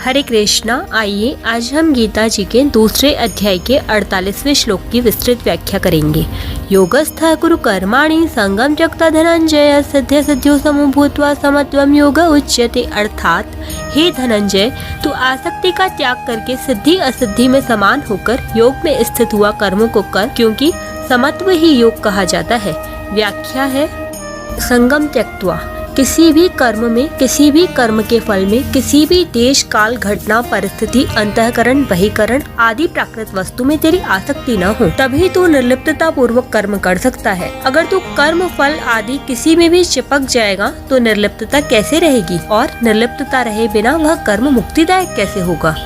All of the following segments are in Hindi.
हरे कृष्णा। आइए आज हम गीता जी के दूसरे अध्याय के 48वें श्लोक की विस्तृत व्याख्या करेंगे। योगस्थः कुरु कर्माणि संगम त्यक्त्वा धनंजय सिद्ध्य सिद्ध्यो समो भूत्वा समत्वम योग उच्यते। अर्थात हे धनंजय, तू आसक्ति का त्याग करके सिद्धि असिद्धि में समान होकर योग में स्थित हुआ कर्मों को कर, क्योंकि समत्व ही योग कहा जाता है। व्याख्या है संगम त्यक्त्वा, किसी भी कर्म में, किसी भी कर्म के फल में, किसी भी देश काल घटना परिस्थिति अंतःकरण बहिकरण आदि प्राकृत वस्तु में तेरी आसक्ति न हो, तभी तू निर्लिप्तता पूर्वक कर्म कर सकता है। अगर तू कर्म फल आदि किसी में भी चिपक जाएगा तो निर्लिप्तता कैसे रहेगी, और निर्लिप्तता रहे बिना वह कर्म मुक्तिदायक कैसे होगा।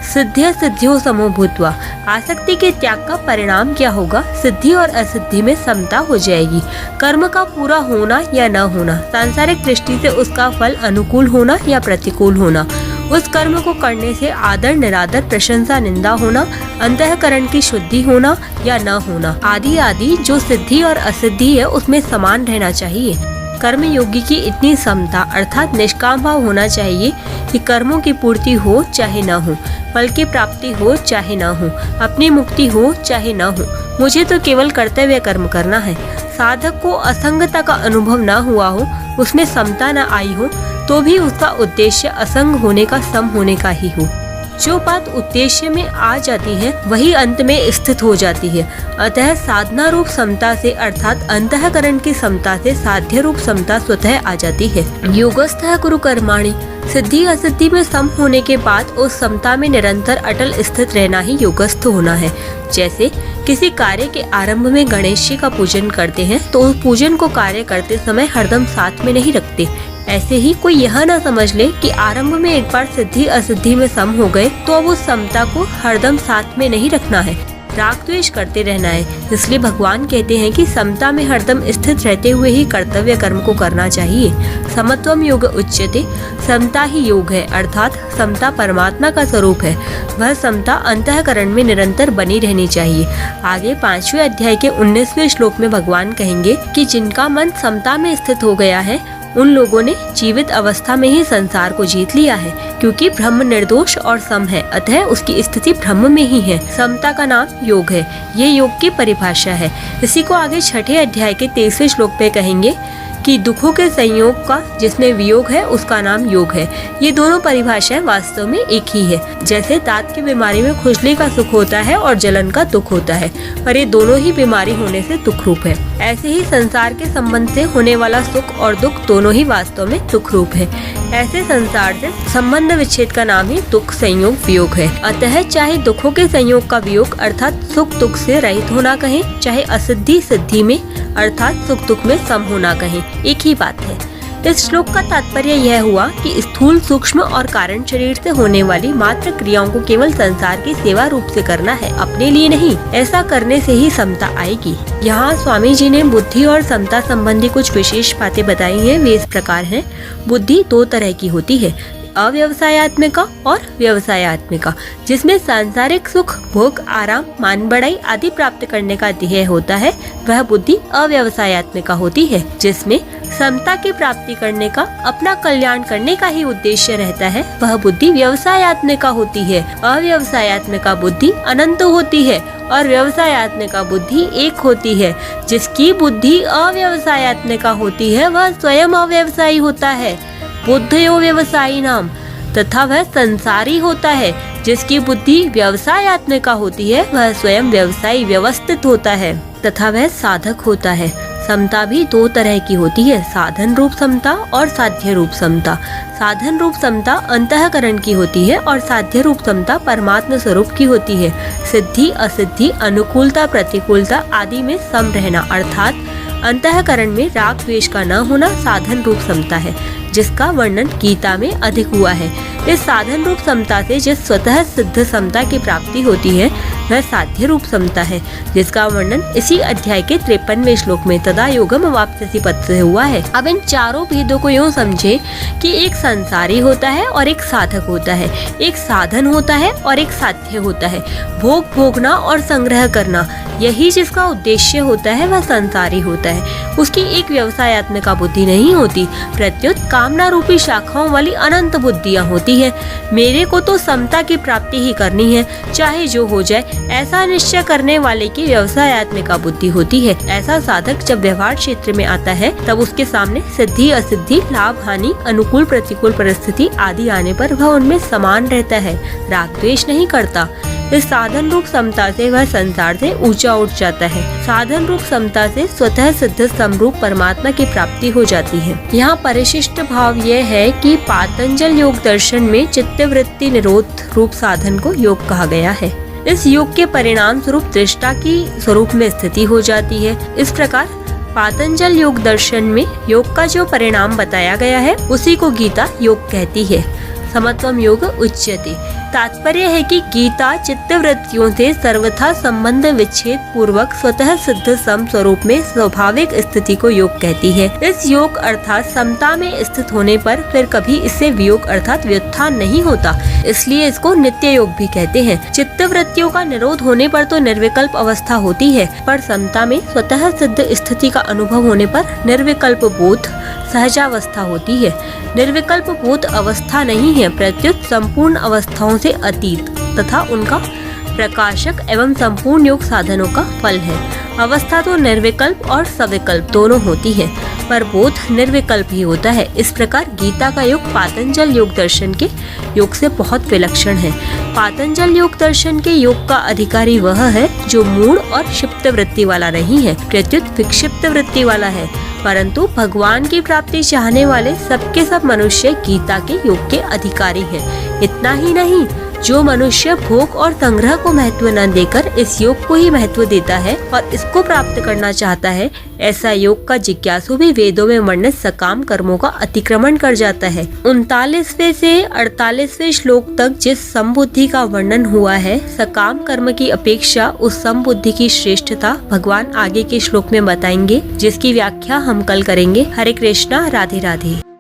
सिद्ध्य सिद्धियों समो भूत्वा, आसक्ति के त्याग का परिणाम क्या होगा। सिद्धि और असिद्धि में समता हो जाएगी। कर्म का पूरा होना या न होना, सांसारिक दृष्टि से उसका फल अनुकूल होना या प्रतिकूल होना, उस कर्म को करने से आदर निरादर प्रशंसा निंदा होना, अंतःकरण की शुद्धि होना या न होना आदि आदि जो सिद्धि और असिद्धि है उसमें समान रहना चाहिए। कर्म योगी की इतनी समता अर्थात निष्काम भाव होना चाहिए कि कर्मों की पूर्ति हो चाहे न हो, फल की प्राप्ति हो चाहे न हो, अपनी मुक्ति हो चाहे न हो, मुझे तो केवल कर्तव्य कर्म करना है। साधक को असंगता का अनुभव न हुआ हो, उसमें समता न आई हो, तो भी उसका उद्देश्य असंग होने का सम होने का ही हो। जो बात उद्देश्य में आ जाती है वही अंत में स्थित हो जाती है। अतः साधना रूप समता से अर्थात अंतःकरण की समता से साध्य रूप समता स्वतः आ जाती है। योगस्थः कुरु कर्माणि, सिद्धि असिद्धि में सम होने के बाद उस समता में निरंतर अटल स्थित रहना ही योगस्थ होना है। जैसे किसी कार्य के आरंभ में गणेश जी का पूजन करते हैं तो उस पूजन को कार्य करते समय हरदम साथ में नहीं रखते। ऐसे ही कोई यह न समझ ले कि आरंभ में एक बार सिद्धि असिद्धि में सम हो गए तो अब उस समता को हरदम साथ में नहीं रखना है, राग द्वेष करते रहना है। इसलिए भगवान कहते हैं कि समता में हरदम स्थित रहते हुए ही कर्तव्य कर्म को करना चाहिए। समत्वम योग उच्यते, समता ही योग है, अर्थात समता परमात्मा का स्वरूप है। वह समता अंतःकरण में निरंतर बनी रहनी चाहिए। आगे 5वें अध्याय के 19वें श्लोक में भगवान कहेंगे कि जिनका मन समता में स्थित हो गया है उन लोगों ने जीवित अवस्था में ही संसार को जीत लिया है, क्योंकि ब्रह्म निर्दोष और सम है, अतः उसकी स्थिति ब्रह्म में ही है। समता का नाम योग है, ये योग की परिभाषा है। इसी को आगे 6ठे अध्याय के 23वें श्लोक पे कहेंगे कि दुखों के संयोग का जिसमें वियोग है उसका नाम योग है। ये दोनों परिभाषाएं वास्तव में एक ही है। जैसे दांत की बीमारी में खुजली का सुख होता है और जलन का दुख होता है, पर ये दोनों ही बीमारी होने से दुख रूप है। ऐसे ही संसार के संबंध से होने वाला सुख और दुख दोनों ही वास्तव में दुख रूप है। ऐसे संसार से संबंध विच्छेद का नाम ही दुख संयोग वियोग है। अतः चाहे दुखों के संयोग का वियोग अर्थात सुख दुख से रहित होना कहें, चाहे असिद्धि सिद्धि में अर्थात सुख दुख में सम होना कहें, एक ही बात है। इस श्लोक का तात्पर्य यह हुआ कि स्थूल सूक्ष्म और कारण शरीर से होने वाली मात्र क्रियाओं को केवल संसार की सेवा रूप से करना है, अपने लिए नहीं। ऐसा करने से ही समता आएगी। यहाँ स्वामी जी ने बुद्धि और समता संबंधी कुछ विशेष बातें बताई हैं। वे इस प्रकार हैं। बुद्धि दो तरह की होती है, अव्यवसायत्मिका और व्यवसायत्मिका, जिसमें सांसारिक सुख भोग आराम मान बढ़ाई आदि प्राप्त करने का ध्येय होता है, वह बुद्धि अव्यवसायत्मिका होती है। जिसमें समता की प्राप्ति करने का, अपना कल्याण करने का ही उद्देश्य रहता है, वह बुद्धि व्यवसायत्मिका होती है। अव्यवसायत्मिका बुद्धि अनंत होती है और व्यवसायत्मिका बुद्धि एक होती है। जिसकी बुद्धि अव्यवसायत्मिका होती है वह स्वयं अव्यवसायी होता है, बुद्धयो व्यवसायी नाम, तथा वह संसारी होता है। जिसकी बुद्धि व्यवसायत्मिका होती है वह स्वयं व्यवसायी व्यवस्थित होता है तथा वह साधक होता है। समता भी दो तरह की होती है, साधन रूप समता और साध्य रूप समता। साधन रूप समता अंतःकरण की होती है और साध्य रूप समता परमात्मा स्वरूप की होती है। सिद्धि असिद्धि अनुकूलता प्रतिकूलता आदि में सम रहना अर्थात अंतःकरण में राग द्वेष का न होना साधन रूप समता है, जिसका वर्णन गीता में अधिक हुआ है। इस साधन रूप समता से जिस स्वतः सिद्ध समता की प्राप्ति होती है वह साध्य रूप समता है, जिसका वर्णन इसी अध्याय के 53वें श्लोक में तदा योगम अवाप्स्यसि पद से हुआ है। अब इन चारों भेदों को यूँ समझे कि एक संसारी होता है और एक साधक होता है, एक साधन होता है और एक साध्य होता है। भोग भोगना और संग्रह करना, यही जिसका उद्देश्य होता है वह संसारी होता है। उसकी एक व्यवसायत्मक बुद्धि नहीं होती, प्रत्युत कामना रूपी शाखाओं वाली अनंत बुद्धियां होती है। मेरे को तो समता की प्राप्ति ही करनी है, चाहे जो हो जाए, ऐसा निश्चय करने वाले की व्यवसायत्मक बुद्धि होती है। ऐसा साधक जब व्यवहार क्षेत्र में आता है तब उसके सामने सिद्धि असिद्धि, लाभ हानि, अनुकूल प्रतिकूल परिस्थिति आदि आने पर वह उनमें समान रहता है, राग द्वेष नहीं करता। इस साधन रूप समता से वह संसार से ऊंचा उठ जाता है। साधन रूप समता से स्वतः सिद्ध समरूप परमात्मा की प्राप्ति हो जाती है। यहाँ परिशिष्ट भाव यह है कि पातंजल योग दर्शन में चित्तवृत्ति निरोध रूप साधन को योग कहा गया है। इस योग के परिणाम स्वरूप दृष्टा की स्वरूप में स्थिति हो जाती है। इस प्रकार पातंजल योग दर्शन में योग का जो परिणाम बताया गया है उसी को गीता योग कहती है। समत्वम योग उच्यते। तात्पर्य है कि गीता चित्तवृत्तियों से सर्वथा संबंध विच्छेद पूर्वक स्वतः सिद्ध सम स्वरूप में स्वाभाविक स्थिति को योग कहती है। इस योग अर्थात समता में स्थित होने पर फिर कभी इससे वियोग अर्थात व्युत्थान नहीं होता, इसलिए इसको नित्य योग भी कहते हैं। चित्तवृत्तियों का निरोध होने पर तो निर्विकल्प अवस्था होती है, पर समता में स्वतः सिद्ध स्थिति का अनुभव होने पर निर्विकल्प बोध सहजावस्था होती है। निर्विकल्प बोध अवस्था नहीं है, प्रत्युत संपूर्ण अवस्थाओं से अतीत तथा उनका प्रकाशक एवं संपूर्ण योग साधनों का फल है। अवस्था तो निर्विकल्प और सविकल्प दोनों होती है, पर बोध निर्विकल्प ही होता है। इस प्रकार गीता का योग पातंजल योग दर्शन के योग से बहुत विलक्षण है। पातंजल योग दर्शन के योग का अधिकारी वह है जो मूढ़ और क्षिप्त वृत्ति वाला नहीं है, प्रत्युत विक्षिप्त वृत्ति वाला है। परंतु भगवान की प्राप्ति चाहने वाले सबके सब मनुष्य गीता के योग के अधिकारी हैं। इतना ही नहीं, जो मनुष्य भोग और संग्रह को महत्व न देकर इस योग को ही महत्व देता है और इसको प्राप्त करना चाहता है, ऐसा योग का जिज्ञासु भी वेदों में वर्णित सकाम कर्मों का अतिक्रमण कर जाता है। 39वें से 48वें श्लोक तक जिस समबुद्धि का वर्णन हुआ है, सकाम कर्म की अपेक्षा उस समबुद्धि की श्रेष्ठता भगवान आगे के श्लोक में बताएंगे, जिसकी व्याख्या हम कल करेंगे। हरे कृष्णा, राधे राधे।